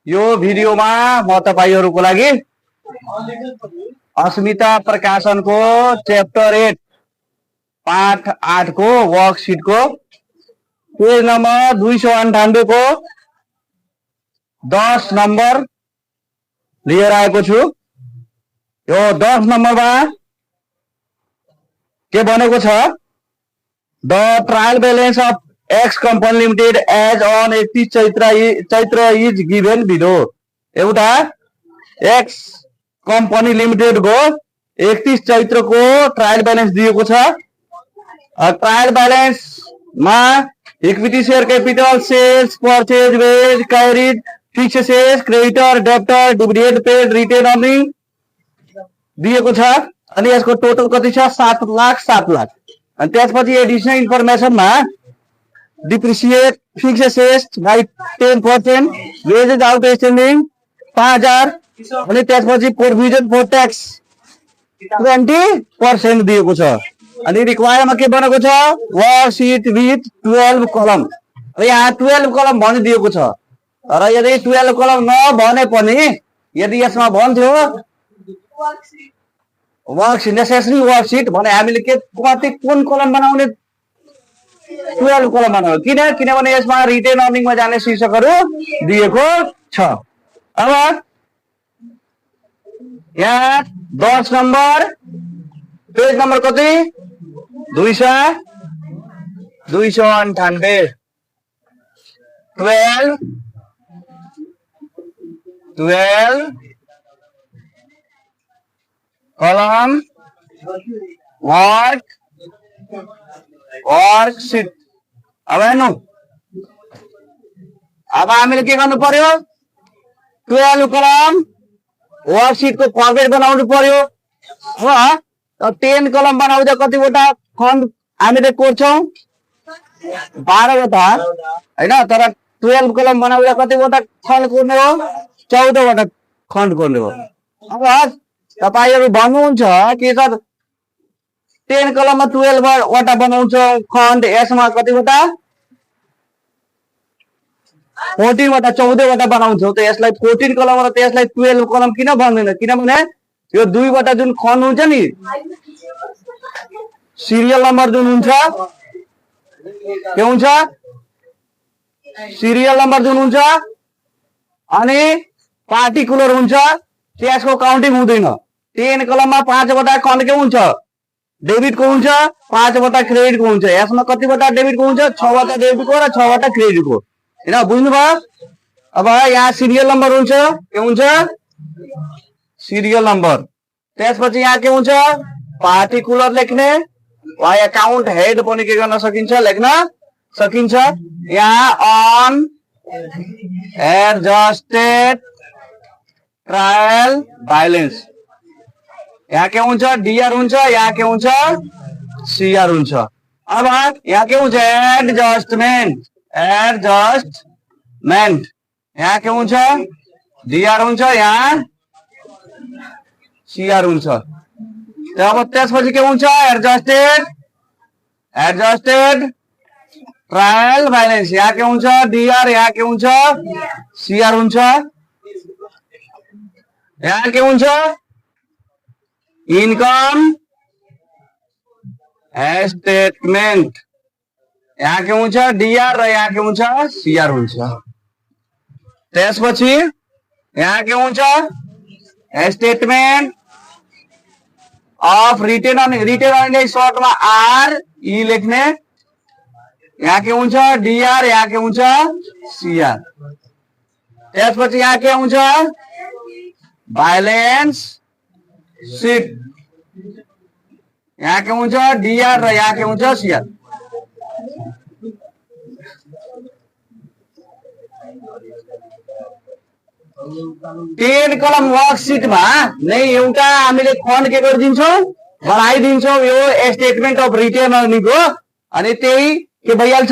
यो भिडियोमा म तपाईहरुको लागि अस्मिता प्रकाशनको च्याप्टर 8 पाठ 8 को वर्कशीट को पेज नम्बर 298 को 10 नम्बर लिएर आएको छु। यो 10 नम्बरमा के भनेको छ, the trial balance of X company limited as on 31 Chaitra is given below. एउटा एक्स कंपनी लिमिटेड को 31 चैत्र को ट्रायल बैलेंस दिएको छ। ट्रायल बैलेंस में equity share capital sales purchase wages carried fix sales creditor debtor dividend paid retained earning दिएको छ। अनि यसको टोटल कति छ, 7 लाख 7 लाख। अनि त्यसपछि एडिशनल इन्फर्मेसन में depreciate fix sales by 10%, wages outstanding 5000 अनि त्यसपछि प्रोभिजन फर टैक्स 20% दिएको छ। अनि रिक्वायरमा के बनेको छ, वर्कशीट विथ 12 कलम। यहाँ 12 कलम भनिदिएको छ। र यदि 12 कलम नभने पनि यदि यसमा भन्थ्यो वर्कशीट नेसेसरी वर्कशीट भने हामीले के कति कुन कलम बनाउने, 12 कलम बनाउने। किनभने यसमा रिटेन अर्निंग में जाने शीर्षकहरू दिएको छ। अब यहाँ 10 नंबर पेज नंबर कति 298 12 कलम वर्कशीट। अब हेर्नु, अब हामीले के गर्नु पर्यो, 12 कलम वर्कशीट को फर्मेट बनाउनु पर्यो। अब 10 कलम बनाउँदा कतिवटा खण्ड हामीले कोर्छौं, 12 वटा हैन। तर 12 कलम बनाउँदा कतिवटा खण्ड कोर्ने हो, 14 वटा खण्ड कोर्ने हो। अब तपाईहरु भन्नुहुन्छ कि सर 10 कलम में 12 वटा बनाउँछ खण्ड, यसमा कतिवटा 14 वटा 14 वटा बनाउँछौ, त यसलाई 14 कलम र त्यसलाई 12 कलम किन भन्दैन? किनभने यो 2 वटा जुन खण्ड हुन्छ नि, सिरियल नम्बर जुन हुन्छ के हुन्छ, सिरियल नम्बर जुन हुन्छ अनि पार्टिकुलर हुन्छ, त्यसको काउन्टिङ हुँदैन। 10 कलम में 5 वटा खण्ड के हुन्छ, डेबिट को हुन्छ, 5 वटा क्रेडिट को हुन्छ। यसमा कतिवटा डेबिट को हुन्छ, 6 वटा डेबिट को र 6 वटा क्रेडिट को। हैन, बुझ्नुभयो? अब यहाँ सिरियल नम्बर हुन्छ, के हुन्छ, सिरियल नम्बर। त्यसपछि यहाँ के हुन्छ, पार्टिकुलर लेख्ने वा अकाउन्ट हेड पनि के गर्न सकिन्छ, लेख्न सकिन्छ। यहाँ अन एडजस्टेड ट्रायल बैलेंस, यहाँ के हुन्छ, डीआर हुन्छ, यहाँ के हुन्छ, सीआर हुन्छ। अब यहाँ के हुन्छ, एडजस्टमेंट यहाँ के हुन्छ, डीआर हुन्छ, यहाँ सीआर हुन्छ। अब त्यसपछि के हुन्छ, एडजस्टेड ट्रायल बैलेंस, यहाँ के हुन्छ, डीआर, यहाँ के हुन्छ, सीआर हुन्छ। यहाँ के हुन्छ, इनकम स्टेटमेंट, यहाँ के हुन्छ, डीआर र यहाँ के हुन्छ, सीआर हुन्छ। त्यसपछि यहाँ के हुन्छ, statement of retain earning short में आर ई लेख्ने, यहाँ के हुन्छ, डीआर, यहाँ के हुन्छ, सीआर। त्यसपछि यहाँ के हुन्छ, बैलेंस शीट, यहाँ के हुन्छ, डीआर र यहाँ के हुन्छ, सीआर। टेन कलम वर्कशीट में नहीं एउटा हामीले खण्ड के गरिदिन्छौं, बनाइदिन्छौं यो स्टेटमेंट अफ रिटेन अर्निंग को, अनि त्यही के भइहाल्छ,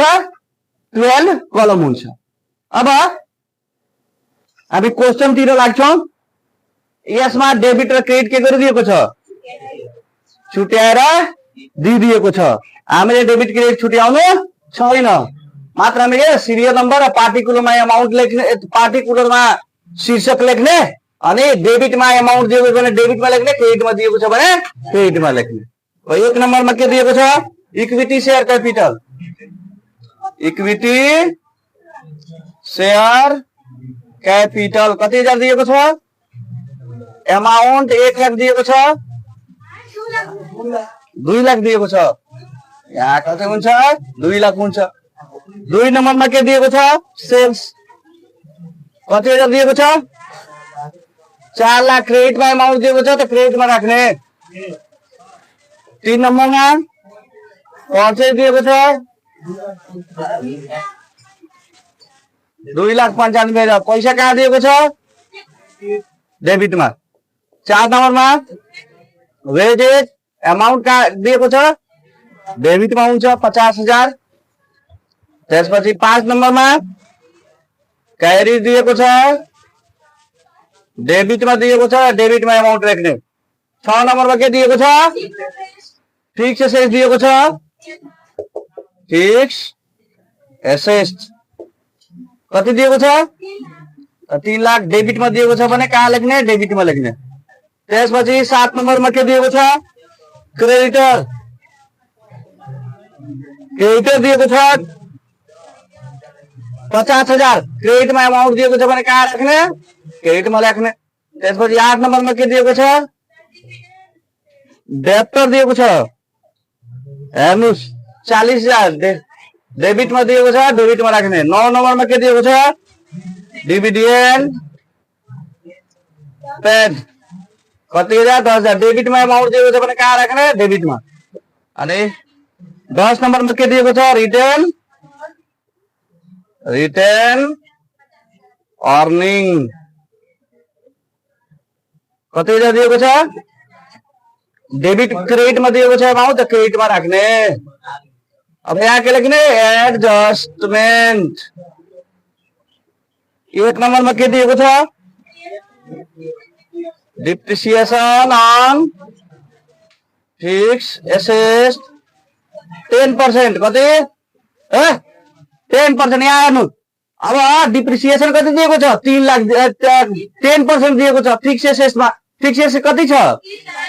12 कलम हुन्छ। अब हामी क्वेशन तिर लाग्छौं। यसमा डेबिट र क्रेडिट के गरिदिएको छ, छुट्याएर दिइदिएको छ। हामीले डेबिट क्रेडिट छुट्याउनु छैन, मात्र हामीले सिरियल नम्बर र पार्टिकुलरमा अमाउन्ट लेख्ने, पार्टिकुलरमा शीर्षक लेख्ने अनि डेबिटमा एमाउन्ट दिएको छ भने डेबिटमा लेख्ने, क्रेडिटमा दिएको छ भने क्रेडिटमा लेख्ने। एक नम्बरमा के दिएको छ? Equity share capital. Equity share capital कति हजार दिएको छ? एमाउन्ट 1 लाख दिएको छ, 2 लाख दिएको छ। यहाँ कति हुन्छ? 2 लाख हुन्छ। 2 नम्बरमा के दिएको छ? सेल्स कति हजार दिएको छ? 4 लाख। क्रेडिटमा एमाउन्ट दिएको छ त क्रेडिटमा राख्ने। 3 नम्बरमा पर्चेज दिएको छ 2,95,000। पैसा कहाँ दिएको छ? डेबिटमा। 4 नम्बरमा वेजेज एमाउन्ट कहाँ दिएको छ? डेबिटमा हुन्छ 50,000। त्यसपछि 5 नम्बरमा क्यारी दिएको छ, डेबिटमा दिएको छ, डेबिटमा एमाउन्ट राख्ने। 6 नम्बरमा के दिएको छ? फिक्स एसेट दिएको छ, फिक्स एसेट कति दिएको छ? 3 लाख। डेबिटमा दिएको छ भने कहाँ लेख्ने? डेबिटमा लेख्ने। त्यसपछि 7 नम्बरमा के दिएको छ? क्रेडिटर। क्रेडिटर दिएको छ 50,000। क्रेडिटमा एमाउन्ट दिएको छ भने कहाँ राख्ने? क्रेडिटमा राख्ने। त्यसपछि 8 नम्बरमा के दिएको छ? डेब्टर दिएको छ, हेर्नुहोस् 40,000। डेबिटमा दिएको छ, डेबिटमा राख्ने। 9 नम्बरमा के दिएको छ? डिभिडेन्ड पेड कति हजार? 10,000। डेबिटमा एमाउन्ट दिएको छ भने कहाँ राख्ने? डेबिटमा। अनि 10 नम्बरमा के दिएको छ? रिटर्न अर्निङ कति हजार दिएको छ? डेबिट क्रेडिटमा दिएको छ एमाउन्ट त क्रेडिटमा राख्ने। अब यहाँ के लेख्ने? एडजस्टमेन्ट। 1 नम्बरमा के दिएको छ? Depreciation on fix asset 10%। कति? 10%। यहाँ हेर्नु। अब डिप्रिसिएसन कति दिएको छ? 3 लाख। 10% दिएको छ फिक्स एसेटमा। फिक्स एसेट कति छ?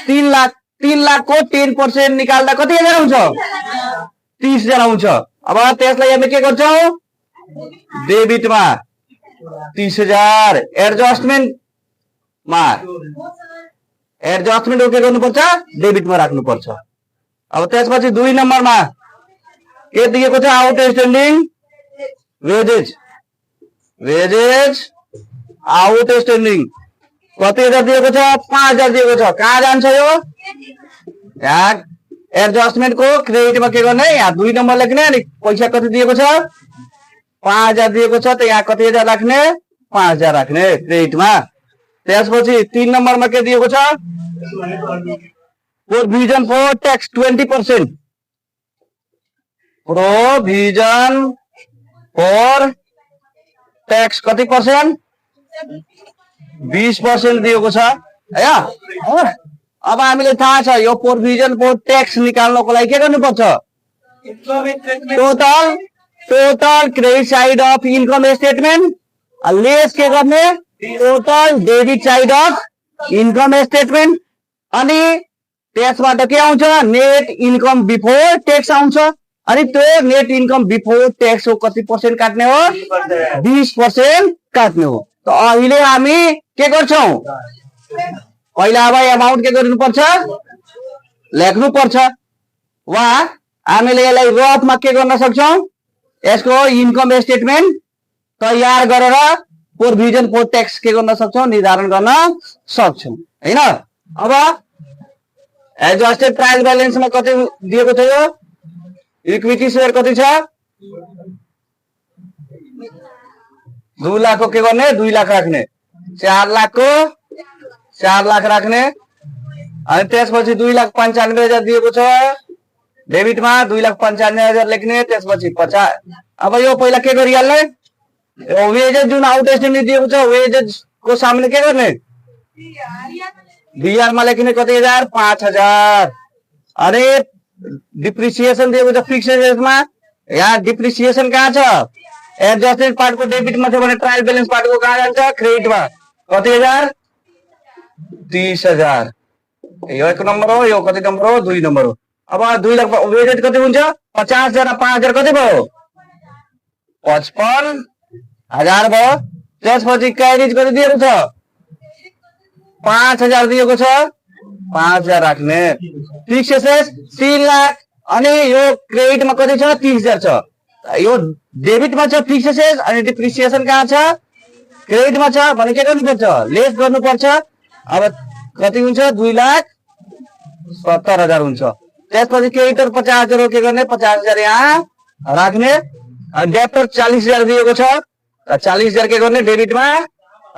3 लाख। 3 लाखको 10% निकाल्दा कति हजार हुन्छ? 30,000 हुन्छ। अब त्यसलाई हामी के गर्छौं? डेबिटमा 30,000। एडजस्टमेन्टमा के गर्नुपर्छ? डेबिटमा राख्नुपर्छ। अब त्यसपछि 2 नम्बरमा के दिएको छ? Outstanding wages. वेजेज आउटस्ट्यान्डिङ कति हजार दिएको छ? 5,000 दिएको छ। कहाँ जान्छ यो? यहाँ एडजस्टमेन्ट को क्रेडिटमा के गर्ने? यहाँ 2 नम्बर लेख्ने। अनि पैसा कति दिएको छ? 5,000 दिएको छ त यहाँ कति हजार राख्ने? 5,000 राख्ने क्रेडिटमा। त्यसपछि 3 नम्बरमा के दिएको छ? Provision for tax 20%। Provision for tax कति पर्सेन्ट? 20% दिएको छ। अब हामीले थाहा छ यो प्रोभिजन फर ट्याक्स निकाल्नको लागि के गर्नुपर्छ? Total credit side of income statement lace के गर्ने? Total debit side of income statement. अनि त्यसबाट के आउँछ? नेट इन्कम बिफोर ट्याक्स आउँछ। अनि त्यो नेट इन्कम बिफोर ट्याक्स हो कति पर्सेन्ट काट्ने हो? 20% काट्ने हो। त अहिले हामी के गर्छौं? पहिला अब एमाउन्ट के गर्नुपर्छ? लेख्नुपर्छ। वा हामीले यसलाई रफमा के गर्न सक्छौं? यसको इन्कम स्टेटमेन्ट तयार गरेर प्रोभिजन फर ट्याक्स के गर्न सक्छौं? निर्धारण गर्न सक्छौं, हैन? अब एडजस्टेड ट्रायल ब्यालेन्समा कति दिएको छ? यो इक्विटी शेयर कति छ? 2 लाख को के गर्ने? 2 लाख राख्ने। 4 लाख को 4 लाख राख्ने। अनि त्यसपछि 2,95,000 दिएको छ डेबिटमा। 2,95,000 लेख्ने। त्यसपछि 50। अब यो पहिला के गरिहाल्ने? वेजेज जुन आउटस्ट्यान्डिङ दिएको छ वेजेज को सामने के गर्ने? बीआर मा लेख्ने। कति हजार? 5,000। अनि डिप्रिसिएसन दिएको छ फिक्स एसेटमा। यहाँ डिप्रिसिएसन कहाँ छ? एडजस्टेड पार्ट को डेबिट में छ ट्रायल बैलेंस पार्ट को कहाँ जान्छ क्रेडिट में कति हजार 30,000 यो 1 नंबर हो यो कति नंबर हो 2 नंबर हो। अब 2 लाख वेटेज कति हुन्छ 50,000 5,000 कति भयो 55,000 भयो। त्यसपछि क्रेडिट कति दिएको छ 5,000 दिएको छ 5,000 राख्ने फिक्स एसेट 3 लाख अनि यो क्रेडिट में कति छ 30,000 छ यो डेबिट में छ फिक्स एसेट अनि डिप्रिसिएसन कहाँ छ क्रेडिट में छ भने के गर्नुपर्छ लेस गर्नुपर्छ। अब कति हुन्छ 2,70,000 हुन्छ। त्यसपछि क्रेडिटर 50,000 हो के गर्ने 50,000 यहाँ राख्ने डेब्टर 40,000 दिएको छ 40,000 के गर्ने डेबिट में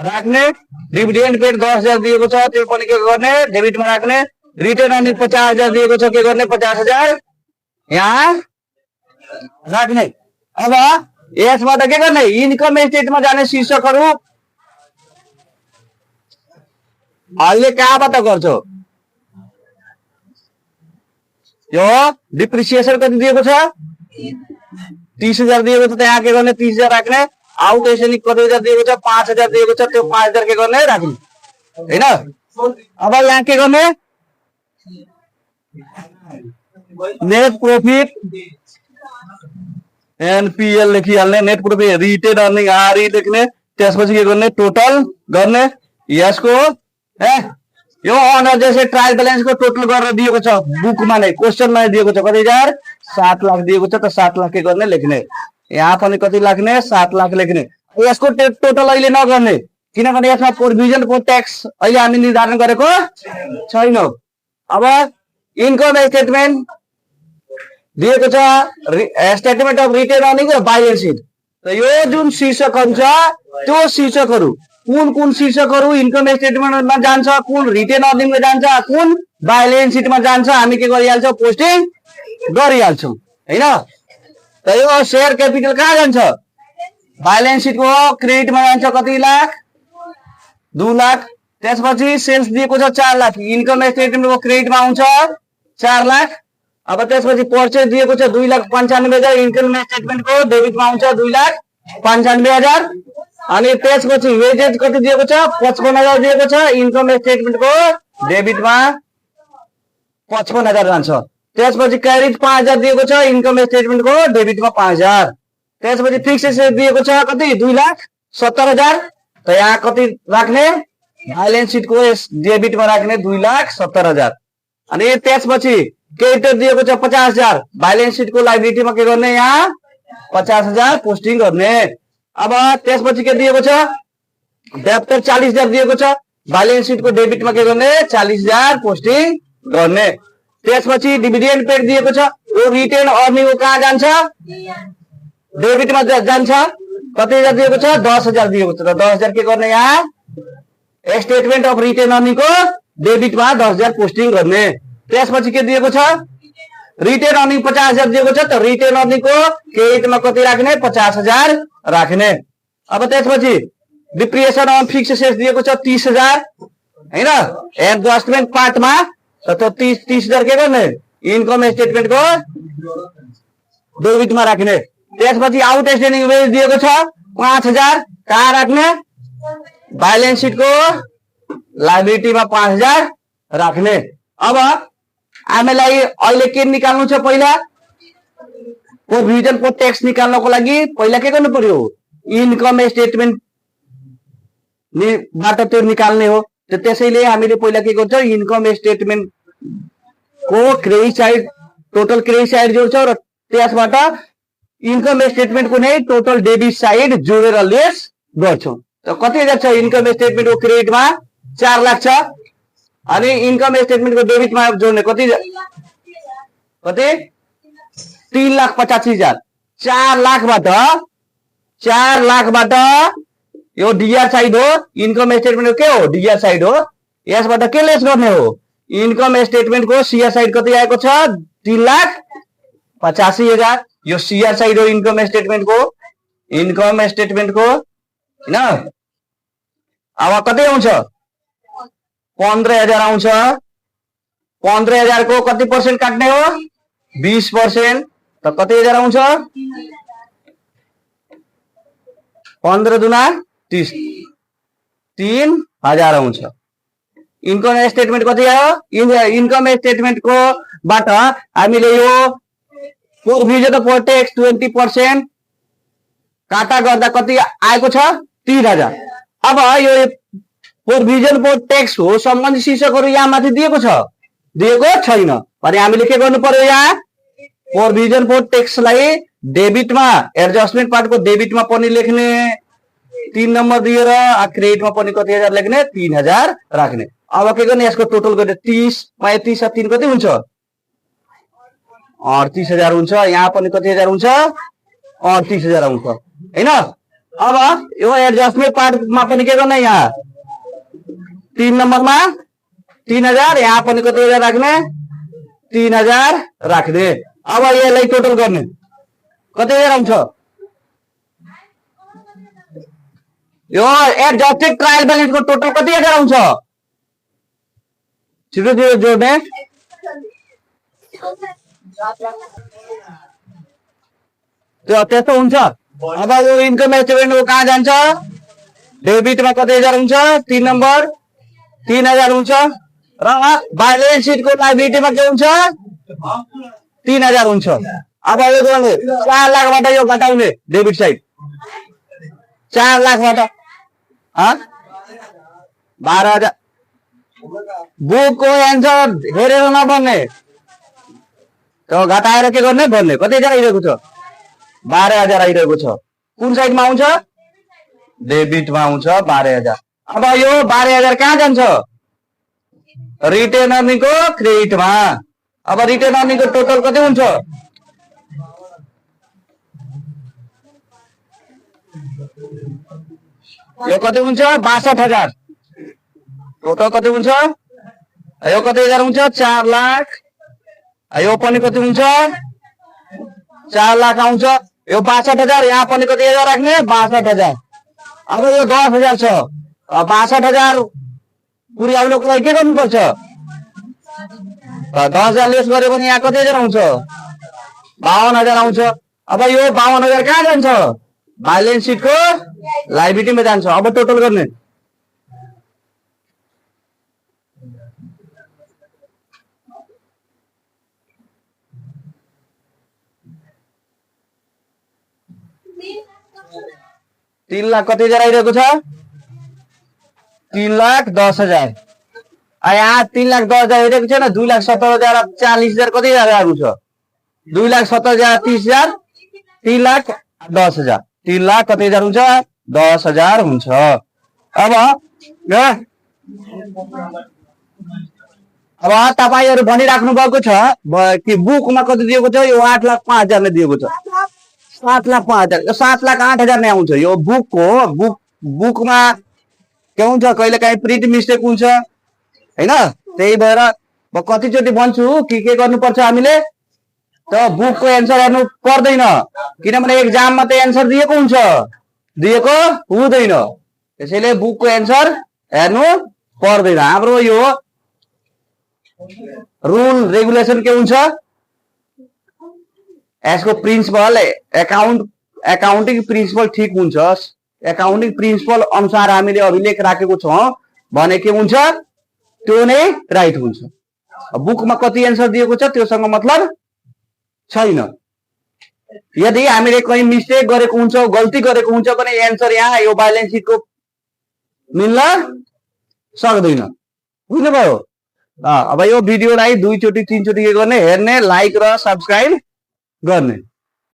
राख्ने डिभिडेन्ड पेड 10,000 दिएको छ त्यो पनि के गर्ने डेबिट में राख्ने रिटर्न अर्निङ 50,000 दिएको छ के गर्ने 50,000 यहाँ राख्ने। अब यसबाट के गर्ने इन्कम स्टेटमेन्टमा जाने शीर्षकहरू अहिले कहाँबाट गर्छौ यो डिप्रिसिएसन कति दिएको छ 30,000 दिएको छ त्यहाँ के गर्ने 30,000 राख्ने आउट एसेनिक कति हजार दिएको छ 5,000 दिएको छ त्यो 5,000 के गर्ने राख्ने हैन। अब यहाँ के गर्ने नेट प्रॉफिट एनपीएल लेखिहाल्ने net profit retained earning RE लेख्ने त्यसपछि के गर्ने टोटल गर्ने यसको यो अनर जैसे ट्रायल बैलेंस को टोटल गरेर दिएको छ बुकमा नै क्वेशनमा दिएको छ कति हजार 7 लाख दिएको छ त 7 लाख के गर्ने लेख्ने यहाँ पनि कति लाग्ने 7 लाख लेख्ने। यसको टोटल अहिले नगर्ने किनभने यसमा प्रोभिजन फर ट्याक्स अहिले हामी निर्धारण गरेको छैन। अब इन्कम स्टेटमेन्ट दिएको छ स्टेटमेन्ट अफ रिटेन अर्निङ र ब्यालेन्स सिट र यो जुन शीर्षकहरु छ त्यो शीर्षकहरु कुन शीर्षकहरु इन्कम स्टेटमेन्टमा जान्छ कुन रिटेन अर्निङमा जान्छ कुन ब्यालेन्स सिटमा जान्छ हामी के गरिहाल्छौं पोस्टिङ गरिहाल्छौं हैन। त यो शेयर क्यापिटल कहाँ जान्छ ब्यालेन्स सिटको क्रेडिटमा जान्छ कति लाख 2 लाख। त्यसपछि सेल्स दिएको छ 4 लाख इन्कम स्टेटमेन्टको क्रेडिटमा आउँछ 4 लाख। अब त्यसपछि पर्चेज दिएको छ 2,95,000 इन्कम स्टेटमेन्टको डेबिटमा आउँछ 2,95,000 अनि त्यसपछि वेजेज कति दिएको छ 55,000 दिएको छ इन्कम स्टेटमेन्टको डेबिटमा 55,000 जान्छ। त्यसपछि क्रेडिट 5,000 दिएको छ इन्कम स्टेटमेन्टको डेबिटमा 5,000। त्यसपछि फिक्स एसेट दिएको छ कति 2,70,000 त यहाँ कति राख्ने ब्यालेन्स सिटको डेबिटमा राख्ने 2,70,000 अनि त्यसपछि क्रेडिटर दिएको छ 50,000 ब्यालेन्स सिटको लायबिलिटीमा के गर्ने यहाँ 50,000 पोस्टिङ गर्ने। अब त्यसपछि के दिएको छ डेब्टर 40,000 दिएको छ ब्यालेन्स सिटको डेबिटमा के गर्ने 40,000 पोस्टिङ गर्ने। त्यसपछि डिभिडेन्ड पेड दिएको छ यो रिटेन अर्निङ कहाँ जान्छ डेबिटमा जान्छ कति हजार दिएको छ 10,000 दिएको छ र 10,000 के गर्ने यहाँ स्टेटमेन्ट अफ रिटेन अर्निङको डेबिटमा 10,000 पोस्टिङ गर्ने। त्यसपछि के दिएको छ रिटेन अर्निङ 50,000 दिएको छ त रिटेन अर्निङको क्रेडिटमा कति राख्ने 50,000 राख्ने। अब त्यसपछि डिप्रिसिएसन अन फिक्स एसेट दिएको छ 30,000 हैन एडजस्टमेन्ट पार्टमा त 30,000 के गर्ने इन्कम स्टेटमेन्टको डेबिटमा राख्ने। त्यसपछि आउट स्ट्यान्डिङ वेज दिएको छ 5,000 कहाँ राख्ने ब्यालेन्स सिटको लायबिलिटीमा 5,000 राख्ने। अब हामीलाई अहिले के निकाल्नु छ पहिला प्रोभिजन फर ट्याक्स निकाल्नको लागि पहिला के गर्नु पर्यो इन्कम स्टेटमेन्ट बाट त्यो निकाल्ने हो। त्यसैले हामीले पहिला के गर्छौं इन्कम स्टेटमेन्ट को credit side total credit side जोड्छौं र त्यसबाट इन्कम स्टेटमेन्ट को नै टोटल डेबिट साइड जोडेर लेस गर्छौं। त कति हजार छ इन्कम स्टेटमेन्ट को क्रेडिटमा 4 लाख छ अनि इन्कम स्टेटमेन्ट को डेबिटमा जोड्ने कति 3,85,000 4 लाखबाट यो डीआर साइड हो इन्कम स्टेटमेन्ट के हो डीआर साइड हो यसबाट के लेस गर्ने हो इन्कम स्टेटमेन्ट को सीआर साइड कति आएको छ 3,85,000 यो सीआर साइड हो इन्कम स्टेटमेन्ट को हैन। अब कति आउँछ 15,000 आउँछ 15,000 को कति पर्सेन्ट काट्ने हो 20% त कति हजार आउँछ 15 दुना 30 3000 आउँछ। इन्कम स्टेटमेन्ट कति आयो? इन्कम स्टेटमेन्ट को बाट हामीले यो प्रोभिजन फर टैक्स 20% काटा गर्दा कति आएको छ? 3000। अब यो प्रोभिजन फर टैक्स हो सम्बन्धी शीर्षकहरु यहाँ माथि दिएको छ? दिएको छैन। भने हामीले के गर्नु पर्यो? यहाँ प्रोभिजन फर टैक्स लाई डेबिटमा एडजस्टमेन्ट पार्टको डेबिटमा पनि लेख्ने 3 नम्बर दिएर, क्रेडिटमा पनि कति हजार लेख्ने? 3000 राख्ने। अब के गर्ने? यसको टोटल गर्ने 30 मा 30 र 3 कति हुन्छ? 38000 हुन्छ। यहाँ पनि कति हजार हुन्छ? 38000 आउँछ हैन। अब यो एडजस्टमेन्ट पार्टमा पनि के गर्ने? यहाँ 3 नम्बरमा 3000, यहाँ पनि कति हजार राख्ने? 3000 राख्ने। अब यसलाई टोटल गर्ने कति हजार आउँछ? यो एडजस्टेड ट्रायल बैलेंस को टोटल कति हजार आउँछ? छिटो छिटो जोड्ने। त्यस्तो हुन्छ। अब यो इन्कम स्टेटमेन्ट कहाँ जान्छ? डेबिटमा कति हजार हुन्छ? 3 नम्बर 3000 हुन्छ र बैलेंस शीट को लायबिलिटीमा के हुन्छ? 3000 हुन्छ। अब यो गर्ने 4 लाखबाट यो घटाउने डेबिट साइड 4 लाखबाट 12000। बुक को एन्सर हेरेर नभन्ने, त्यो घटाएर के गर्ने? भन्ने। कति हजार आइरहेको छ? 12000 आइरहेको छ। कुन साइडमा आउँछ? डेबिटमा आउँछ 12000। अब यो 12000 कहाँ जान्छ? रिटेन अर्निङको क्रेडिटमा। अब रिटेन अर्निङको टोटल कति हुन्छ? यो कति हुन्छ? 62000। टोटल कति हुन्छ? यो कति हजार हुन्छ? 4 लाख। यो पनि कति हुन्छ? 4 लाख आउँछ। यो 62000, यहाँ पनि कति हजार राख्ने? 62000। अब यो 10000 छ। 62000 पुर्याउनको लागि के गर्नुपर्छ? 10000 लेस गरे पनि यहाँ कति हजार आउँछ? 52000 आउँछ। अब यो 52000 कहाँ जान्छ? बैलेंस शीट को लायबिलिटी में जान्छ। अब टोटल गर्ने तीन लाख कति हजार आइरहेको छ? 3,10,000। यहाँ 3,10,000 हेरेको छैन? 2,70,000 40,000 कति हजार आएको छ? 2,70,000 30,000 3,10,000 3 लाख कति हजार हुन्छ? 10,000 हुन्छ। अब तपाईहरु भनिराख्नु भएको छ कि बुकमा कति दिएको छ? यो 8,05,000 ने दिएको छ। 7,05,000 यो 7,08,000 नै आउँछ। यो बुकमा के हुन्छ? कहिले काहीँ प्रिन्ट मिस्टेक हुन्छ हैन? त्यही भएर म कतिचोटी भन्छु कि के गर्नुपर्छ हामीले? त बुकको एन्सर हेर्नु पर्दैन, किनभने एक्जाममा त एन्सर दिएको हुन्छ, दिएको हुँदैन। त्यसैले बुकको एन्सर हेर्नु पर्दैन। हाम्रो यो रुल रेगुलेसन के हुन्छ? यसको प्रिन्सिपल एकाउन्टिङ प्रिन्सिपल ठीक हुन्छ। एकाउन्टिङ प्रिन्सिपल अनुसार हामीले अभिलेख राखेको छौं भने के हुन्छ? त्यो नै राइट हुन्छ। बुकमा कति एन्सर दिएको छ त्योसँग मतलब छैन। यदि हामीले कहीं मिस्टेक गरेको हुन्छ, गल्ती गरेको हुन्छ भने एन्सर यहाँ यो बैलेन्स शीटको मिल्न सक्दैन। बुझ्नुभयो? अब यो भिडियोलाई 2 चोटि 3 चोटि के गर्ने? हेर्ने, लाइक र सब्स्क्राइब गर्ने।